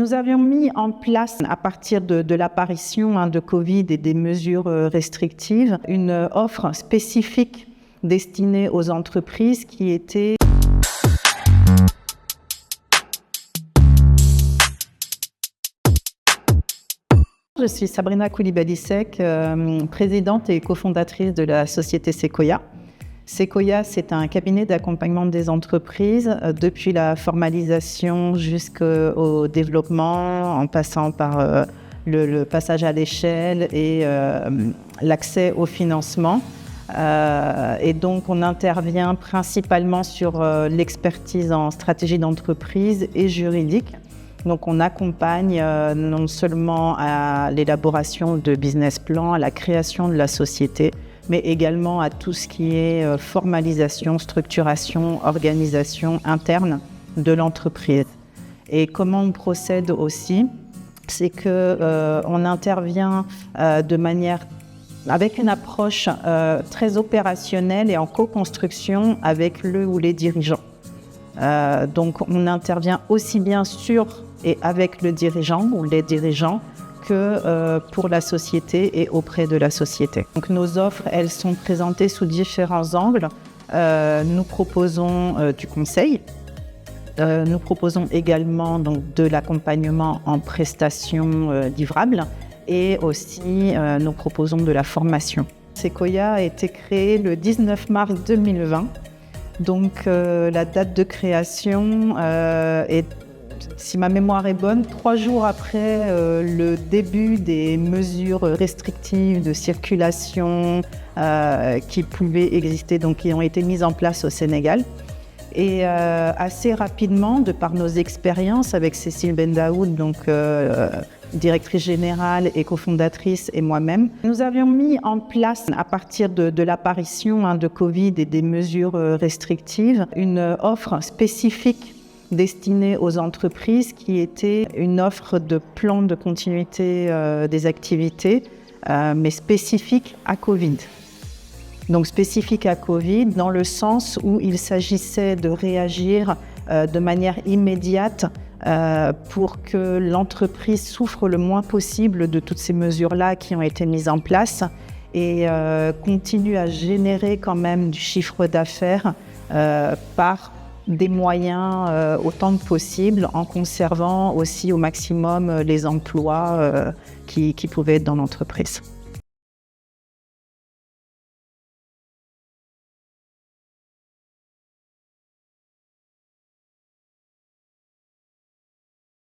Nous avions mis en place, à partir de l'apparition de Covid et des mesures restrictives, une offre spécifique destinée aux entreprises qui était Je suis Sabrina Coulibaly-Sec, présidente et cofondatrice de la société Sequoia. Sequoia, c'est un cabinet d'accompagnement des entreprises, depuis la formalisation jusqu'au développement, en passant par le passage à l'échelle et l'accès au financement. Et donc, on intervient principalement sur l'expertise en stratégie d'entreprise et juridique. Donc, on accompagne non seulement à l'élaboration de business plans, à la création de la société, mais également à tout ce qui est formalisation, structuration, organisation interne de l'entreprise. Et comment on procède aussi, c'est qu'on intervient avec une approche très opérationnelle et en co-construction avec le ou les dirigeants. Donc, on intervient aussi bien sur et avec le dirigeant ou les dirigeants que pour la société et auprès de la société. Donc, nos offres, elles sont présentées sous différents angles. Nous proposons du conseil. Nous proposons également donc, de l'accompagnement en prestations livrables et aussi nous proposons de la formation. Sequoia a été créé le 19 mars 2020. Donc la date de création est, si ma mémoire est bonne, 3 jours après le début des mesures restrictives de circulation qui pouvaient exister, donc qui ont été mises en place au Sénégal. Et assez rapidement, de par nos expériences avec Cécile Bendaoud, donc directrice générale et cofondatrice, et moi-même, nous avions mis en place, à partir de l'apparition de Covid et des mesures restrictives, une offre spécifique destinée aux entreprises qui était une offre de plan de continuité des activités, mais spécifique à Covid. Donc spécifique à Covid dans le sens où il s'agissait de réagir de manière immédiate pour que l'entreprise souffre le moins possible de toutes ces mesures-là qui ont été mises en place et continue à générer quand même du chiffre d'affaires par des moyens autant que possible en conservant aussi au maximum les emplois qui pouvaient être dans l'entreprise.